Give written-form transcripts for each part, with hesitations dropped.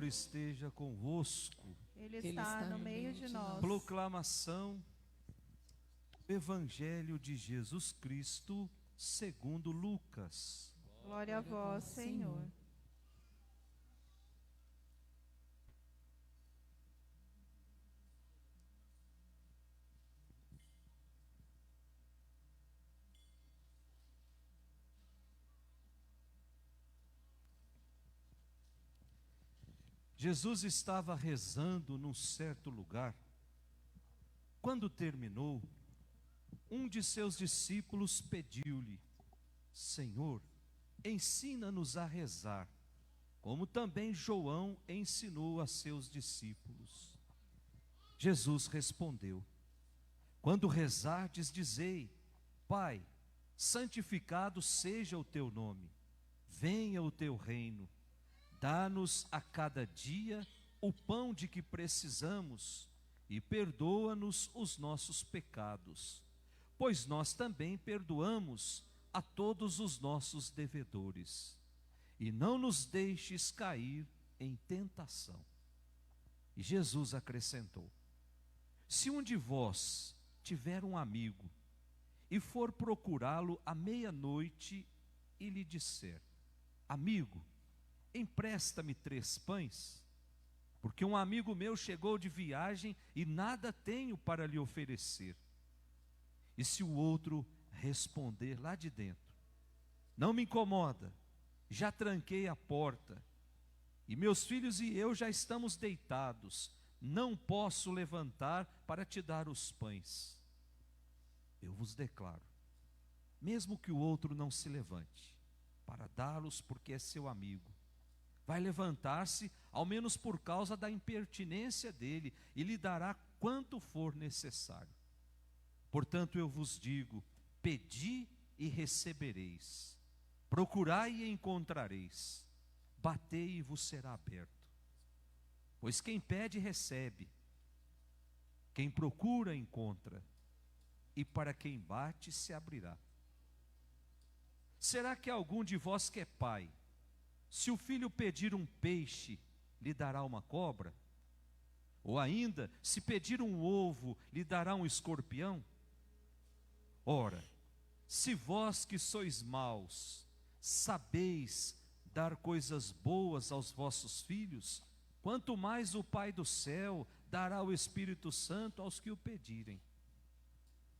esteja convosco. Ele está no meio de nós. Proclamação do Evangelho de Jesus Cristo segundo Lucas. Glória a vós, Senhor. Jesus estava rezando num certo lugar. Quando terminou, um de seus discípulos pediu-lhe: Senhor, ensina-nos a rezar, como também João ensinou a seus discípulos. Jesus respondeu: Quando rezardes, dizei: Pai, santificado seja o teu nome, venha o teu reino. Dá-nos a cada dia o pão de que precisamos e perdoa-nos os nossos pecados, pois nós também perdoamos a todos os nossos devedores. E não nos deixes cair em tentação. E Jesus acrescentou: Se um de vós tiver um amigo e for procurá-lo à meia-noite e lhe disser: Amigo, empresta-me 3 pães, porque um amigo meu chegou de viagem e nada tenho para lhe oferecer. E se o outro responder lá de dentro: Não me incomoda, já tranquei a porta, e meus filhos e eu já estamos deitados, não posso levantar para te dar os pães. Eu vos declaro, mesmo que o outro não se levante para dá-los porque é seu amigo, vai levantar-se, ao menos por causa da impertinência dele, e lhe dará quanto for necessário. Portanto, eu vos digo: pedi e recebereis, procurai e encontrareis, batei e vos será aberto. Pois quem pede, recebe, quem procura, encontra, e para quem bate, se abrirá. Será que algum de vós que é pai, se o filho pedir um peixe, lhe dará uma cobra? Ou ainda, se pedir um ovo, lhe dará um escorpião? Ora, se vós que sois maus, sabeis dar coisas boas aos vossos filhos, quanto mais o Pai do céu dará o Espírito Santo aos que o pedirem.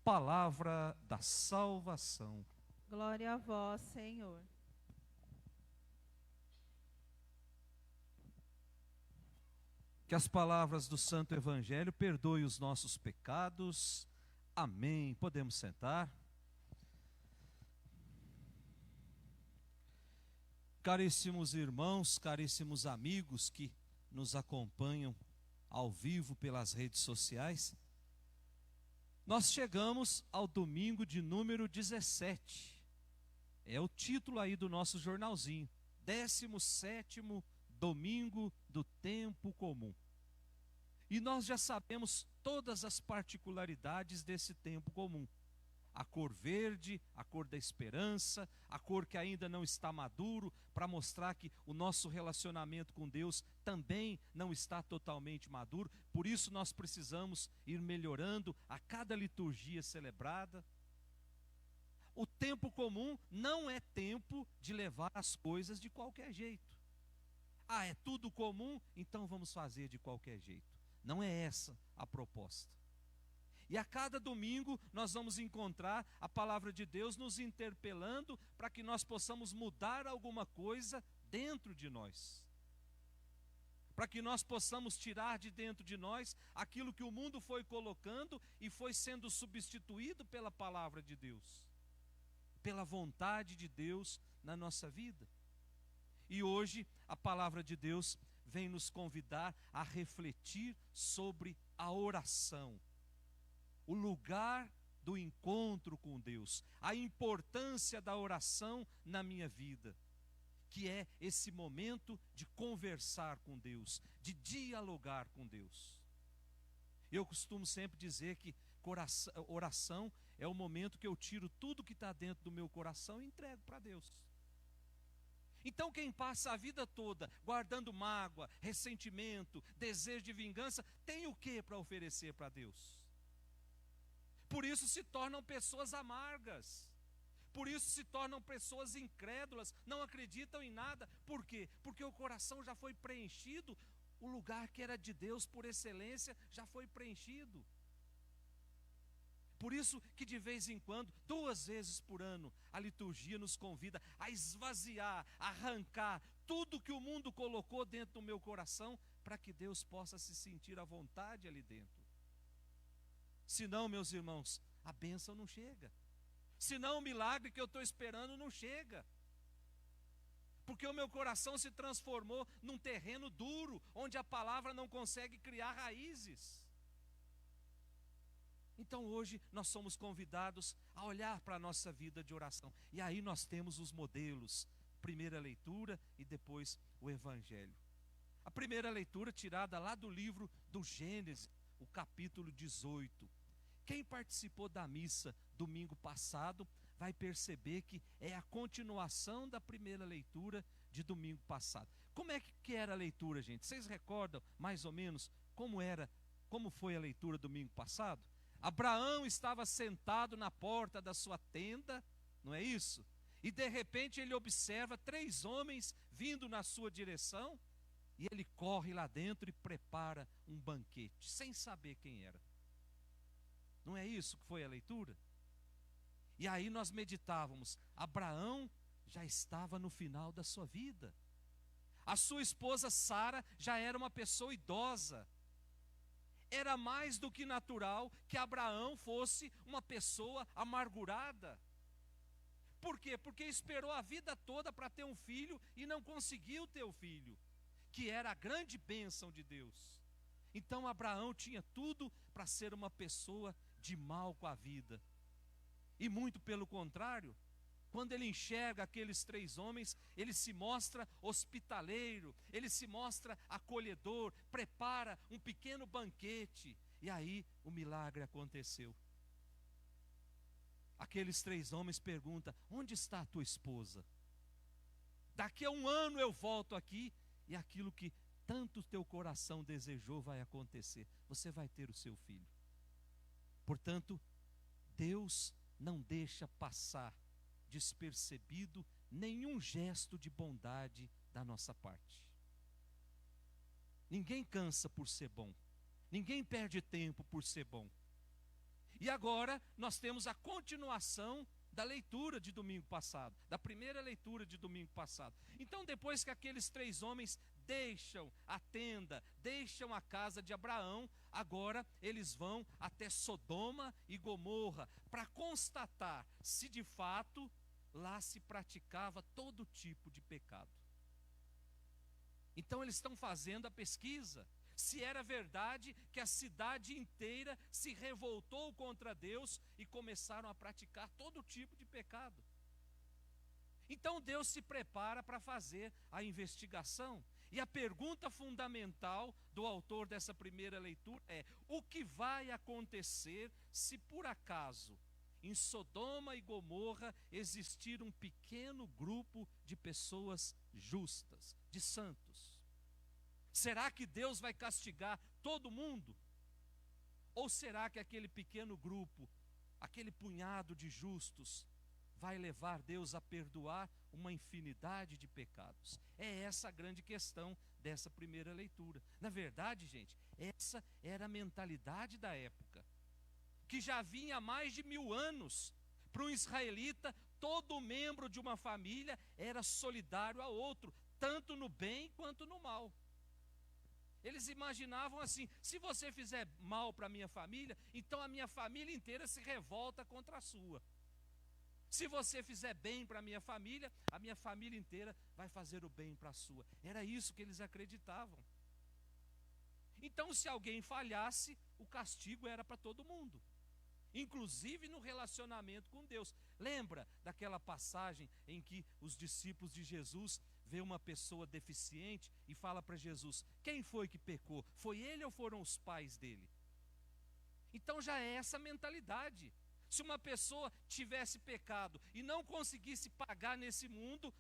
Palavra da salvação. Glória a vós, Senhor. Que as palavras do Santo Evangelho perdoem os nossos pecados. Amém. Podemos sentar. Caríssimos irmãos, caríssimos amigos que nos acompanham ao vivo pelas redes sociais, nós chegamos ao domingo de número 17. É o título aí do nosso jornalzinho. 17º domingo do tempo comum. E nós já sabemos todas as particularidades desse tempo comum. A cor verde, a cor da esperança, a cor que ainda não está maduro, para mostrar que o nosso relacionamento com Deus também não está totalmente maduro. Por isso nós precisamos ir melhorando a cada liturgia celebrada. O tempo comum não é tempo de levar as coisas de qualquer jeito. Ah, é tudo comum, então vamos fazer de qualquer jeito. Não é essa a proposta. E a cada domingo nós vamos encontrar a palavra de Deus nos interpelando para que nós possamos mudar alguma coisa dentro de nós. Para que nós possamos tirar de dentro de nós aquilo que o mundo foi colocando e foi sendo substituído pela palavra de Deus, pela vontade de Deus na nossa vida. E hoje a palavra de Deus vem nos convidar a refletir sobre a oração, o lugar do encontro com Deus, a importância da oração na minha vida, que é esse momento de conversar com Deus, de dialogar com Deus. Eu costumo sempre dizer que oração é o momento que eu tiro tudo que está dentro do meu coração e entrego para Deus. Então quem passa a vida toda guardando mágoa, ressentimento, desejo de vingança, tem o que para oferecer para Deus? Por isso se tornam pessoas amargas. Por isso se tornam pessoas incrédulas, não acreditam em nada. Por quê? Porque o coração já foi preenchido, o lugar que era de Deus por excelência já foi preenchido. Por isso que de vez em quando, 2 vezes por ano, a liturgia nos convida a esvaziar, a arrancar tudo que o mundo colocou dentro do meu coração, para que Deus possa se sentir à vontade ali dentro. Senão, meus irmãos, a bênção não chega. Senão o milagre que eu estou esperando não chega. Porque o meu coração se transformou num terreno duro, onde a palavra não consegue criar raízes. Então hoje nós somos convidados a olhar para a nossa vida de oração. E aí nós temos os modelos, primeira leitura e depois o Evangelho. A primeira leitura tirada lá do livro do Gênesis, o capítulo 18. Quem participou da missa domingo passado vai perceber que é a continuação da primeira leitura de domingo passado. Como é que era a leitura, gente? Vocês recordam mais ou menos como foi a leitura domingo passado? Abraão estava sentado na porta da sua tenda, não é isso? E de repente ele observa 3 homens vindo na sua direção, e ele corre lá dentro e prepara um banquete, sem saber quem era. Não é isso que foi a leitura? E aí nós meditávamos, Abraão já estava no final da sua vida. A sua esposa Sara já era uma pessoa idosa. Era mais do que natural que Abraão fosse uma pessoa amargurada. Por quê? Porque esperou a vida toda para ter um filho e não conseguiu ter o filho, que era a grande bênção de Deus. Então Abraão tinha tudo para ser uma pessoa de mal com a vida. E muito pelo contrário, quando ele enxerga aqueles 3 homens, ele se mostra hospitaleiro, ele se mostra acolhedor, prepara um pequeno banquete. E aí o milagre aconteceu. Aqueles 3 homens perguntam: onde está a tua esposa? Daqui a 1 ano eu volto aqui e aquilo que tanto teu coração desejou vai acontecer. Você vai ter o seu filho. Portanto, Deus não deixa passar despercebido nenhum gesto de bondade da nossa parte. Ninguém cansa por ser bom. Ninguém perde tempo por ser bom. E agora nós temos a continuação da leitura de domingo passado, da primeira leitura de domingo passado. Então, depois que aqueles 3 homens deixam a tenda, deixam a casa de Abraão, agora eles vão até Sodoma e Gomorra para constatar se de fato lá se praticava todo tipo de pecado. Então eles estão fazendo a pesquisa, se era verdade que a cidade inteira se revoltou contra Deus e começaram a praticar todo tipo de pecado. Então Deus se prepara para fazer a investigação. E a pergunta fundamental do autor dessa primeira leitura é: o que vai acontecer se por acaso em Sodoma e Gomorra existir um pequeno grupo de pessoas justas, de santos? Será que Deus vai castigar todo mundo? Ou será que aquele pequeno grupo, aquele punhado de justos, vai levar Deus a perdoar uma infinidade de pecados? É essa a grande questão dessa primeira leitura. Na verdade, gente, essa era a mentalidade da época, que já vinha há mais de 1000 anos. Para um israelita, todo membro de uma família era solidário ao outro, tanto no bem quanto no mal. Eles imaginavam assim: se você fizer mal para a minha família, então a minha família inteira se revolta contra a sua. Se você fizer bem para a minha família inteira vai fazer o bem para a sua. Era isso que eles acreditavam. Então, se alguém falhasse, o castigo era para todo mundo, inclusive no relacionamento com Deus. Lembra daquela passagem em que os discípulos de Jesus vê uma pessoa deficiente e fala para Jesus: quem foi que pecou? Foi ele ou foram os pais dele? Então já é essa mentalidade. Se uma pessoa tivesse pecado e não conseguisse pagar nesse mundo,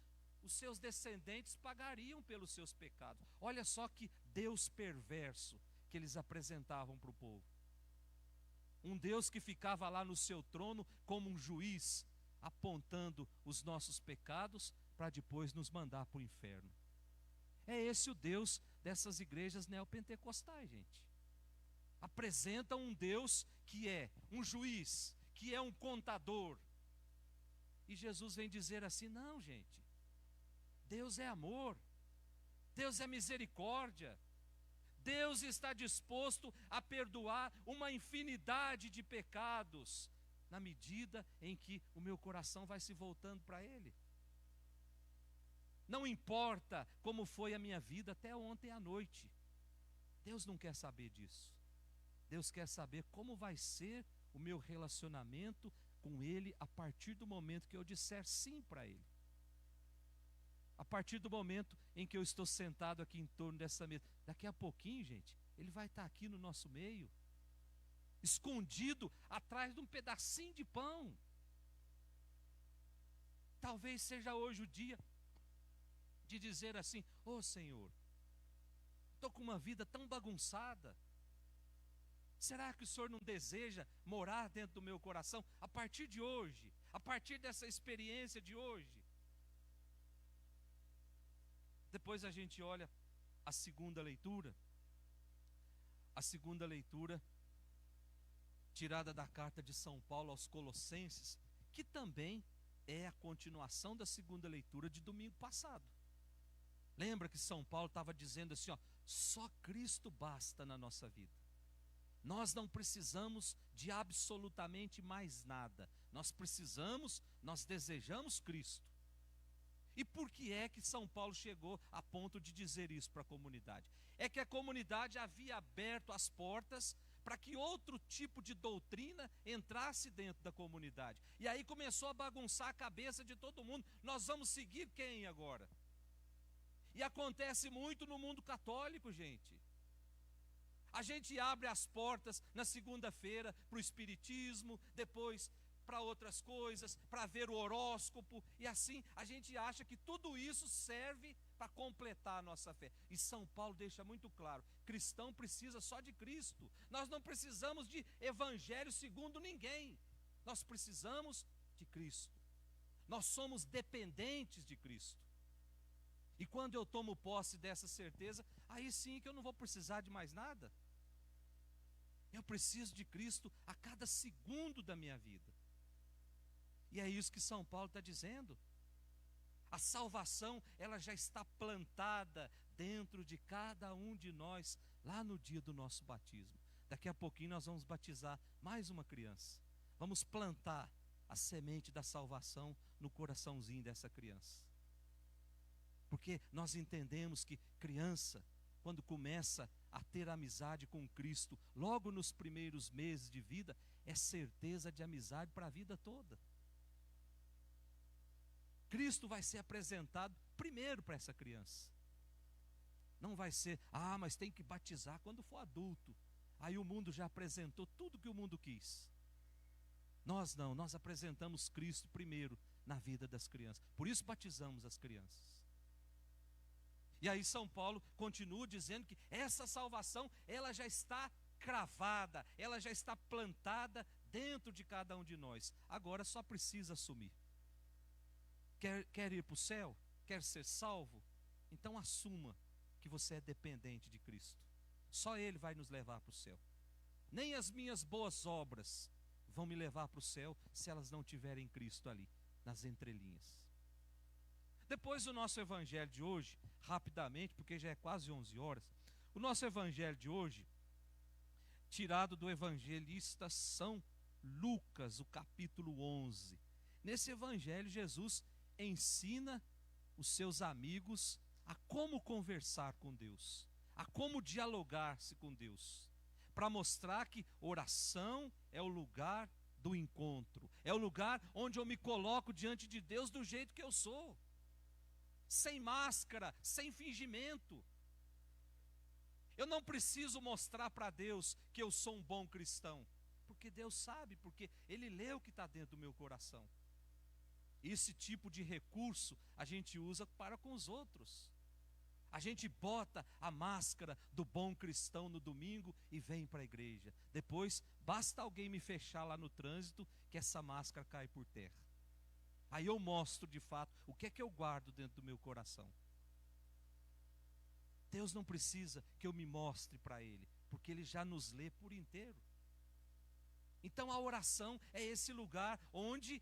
os seus descendentes pagariam pelos seus pecados. Olha só que Deus perverso que eles apresentavam para o povo. Um Deus que ficava lá no seu trono como um juiz, apontando os nossos pecados para depois nos mandar para o inferno. É esse o Deus dessas igrejas neopentecostais, gente. Apresentam um Deus que é um juiz, que é um contador. E Jesus vem dizer assim: não, gente, Deus é amor, Deus é misericórdia, Deus está disposto a perdoar uma infinidade de pecados, na medida em que o meu coração vai se voltando para Ele. Não importa como foi a minha vida até ontem à noite, Deus não quer saber disso. Deus quer saber como vai ser o meu relacionamento com Ele a partir do momento que eu disser sim para Ele. A partir do momento em que eu estou sentado aqui em torno dessa mesa. Daqui a pouquinho, gente, Ele vai estar aqui no nosso meio, escondido atrás de um pedacinho de pão. Talvez seja hoje o dia de dizer assim: ô Senhor, estou com uma vida tão bagunçada, será que o Senhor não deseja morar dentro do meu coração a partir de hoje, a partir dessa experiência de hoje? Depois a gente olha a segunda leitura tirada da carta de São Paulo aos Colossenses, que também é a continuação da segunda leitura de domingo passado. Lembra que São Paulo estava dizendo assim, ó, só Cristo basta na nossa vida. Nós não precisamos de absolutamente mais nada. Nós desejamos Cristo. E por que é que São Paulo chegou a ponto de dizer isso para a comunidade? É que a comunidade havia aberto as portas para que outro tipo de doutrina entrasse dentro da comunidade. E aí começou a bagunçar a cabeça de todo mundo. Nós vamos seguir quem agora? E acontece muito no mundo católico, gente. A gente abre as portas na segunda-feira para o espiritismo, depois para outras coisas, para ver o horóscopo, e assim a gente acha que tudo isso serve para completar a nossa fé. E São Paulo deixa muito claro: cristão precisa só de Cristo. Nós não precisamos de evangelho segundo ninguém. Nós precisamos de Cristo. Nós somos dependentes de Cristo. E quando eu tomo posse dessa certeza, aí sim que eu não vou precisar de mais nada. Eu preciso de Cristo a cada segundo da minha vida. E é isso que São Paulo está dizendo. A salvação, ela já está plantada dentro de cada um de nós, lá no dia do nosso batismo. Daqui a pouquinho nós vamos batizar mais uma criança. Vamos plantar a semente da salvação no coraçãozinho dessa criança. Porque nós entendemos que criança, quando começa a ter amizade com Cristo, logo nos primeiros meses de vida, é certeza de amizade para a vida toda. Cristo vai ser apresentado primeiro para essa criança. Não vai ser, mas tem que batizar quando for adulto. Aí o mundo já apresentou tudo que o mundo quis. Nós não, nós apresentamos Cristo primeiro na vida das crianças. Por isso batizamos as crianças. E aí São Paulo continua dizendo que essa salvação, ela já está cravada, ela já está plantada dentro de cada um de nós. Agora só precisa assumir. Quer ir para o céu? Quer ser salvo? Então assuma que você é dependente de Cristo. Só Ele vai nos levar para o céu. Nem as minhas boas obras vão me levar para o céu se elas não tiverem Cristo ali, nas entrelinhas. Depois do nosso evangelho de hoje, rapidamente, porque já é quase 11 horas, o nosso evangelho de hoje, tirado do evangelista São Lucas, o capítulo 11. Nesse evangelho, Jesus ensina os seus amigos a como conversar com Deus, a como dialogar-se com Deus, para mostrar que oração é o lugar do encontro, é o lugar onde eu me coloco diante de Deus do jeito que eu sou, sem máscara, sem fingimento. Eu não preciso mostrar para Deus que eu sou um bom cristão, porque Deus sabe, porque Ele lê o que está dentro do meu coração. Esse tipo de recurso a gente usa para com os outros. A gente bota a máscara do bom cristão no domingo e vem para a igreja. Depois, basta alguém me fechar lá no trânsito que essa máscara cai por terra. Aí eu mostro de fato o que é que eu guardo dentro do meu coração. Deus não precisa que eu me mostre para Ele, porque Ele já nos lê por inteiro. Então a oração é esse lugar onde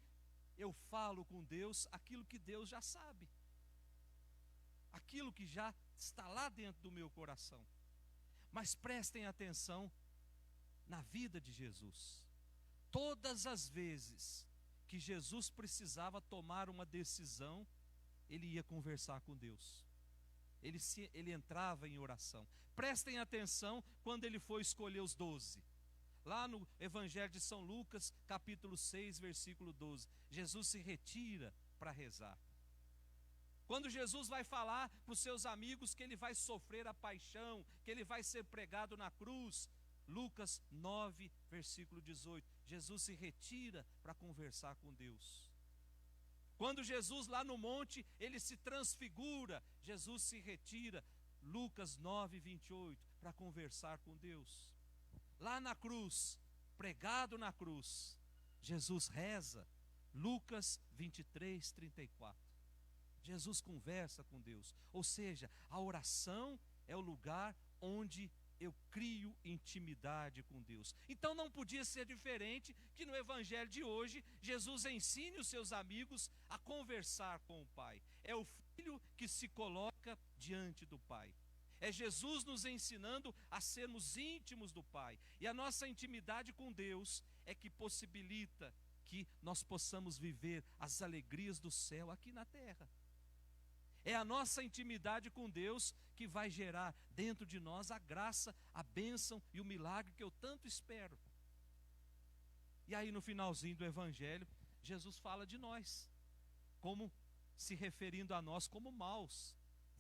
eu falo com Deus aquilo que Deus já sabe. Aquilo que já está lá dentro do meu coração. Mas prestem atenção na vida de Jesus. Todas as vezes que Jesus precisava tomar uma decisão, ele ia conversar com Deus. Ele entrava em oração. Prestem atenção quando ele foi escolher os 12. Lá no Evangelho de São Lucas, capítulo 6, versículo 12. Jesus se retira para rezar. Quando Jesus vai falar para os seus amigos que ele vai sofrer a paixão, que ele vai ser pregado na cruz, Lucas 9, versículo 18, Jesus se retira para conversar com Deus. Quando Jesus lá no monte, ele se transfigura, Jesus se retira, Lucas 9, 28, para conversar com Deus. Lá na cruz, pregado na cruz, Jesus reza, Lucas 23, 34. Jesus conversa com Deus, ou seja, a oração é o lugar onde eu crio intimidade com Deus. Então não podia ser diferente que no evangelho de hoje, Jesus ensine os seus amigos a conversar com o Pai. É o Filho que se coloca diante do Pai. É Jesus nos ensinando a sermos íntimos do Pai. E a nossa intimidade com Deus é que possibilita que nós possamos viver as alegrias do céu aqui na terra. É a nossa intimidade com Deus que vai gerar dentro de nós a graça, a bênção e o milagre que eu tanto espero. E aí no finalzinho do evangelho, Jesus fala de nós, como se referindo a nós como maus.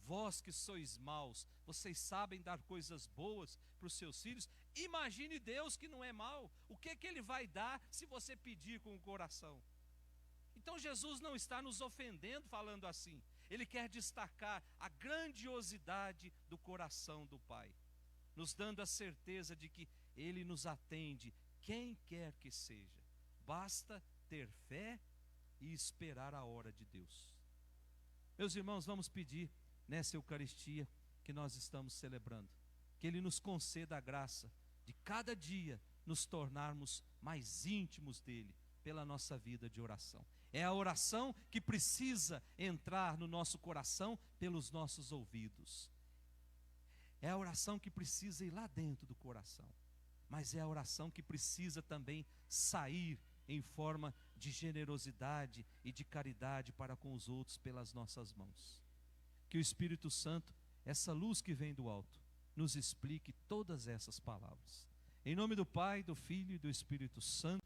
Vós que sois maus, vocês sabem dar coisas boas para os seus filhos. Imagine Deus que não é mau. O que Ele vai dar se você pedir com o coração? Então Jesus não está nos ofendendo falando assim. Ele quer destacar a grandiosidade do coração do Pai, nos dando a certeza de que Ele nos atende, quem quer que seja. Basta ter fé e esperar a hora de Deus. Meus irmãos, vamos pedir nessa Eucaristia que nós estamos celebrando, que Ele nos conceda a graça de cada dia nos tornarmos mais íntimos dEle pela nossa vida de oração. É a oração que precisa entrar no nosso coração pelos nossos ouvidos. É a oração que precisa ir lá dentro do coração. Mas é a oração que precisa também sair em forma de generosidade e de caridade para com os outros pelas nossas mãos. Que o Espírito Santo, essa luz que vem do alto, nos explique todas essas palavras. Em nome do Pai, do Filho e do Espírito Santo.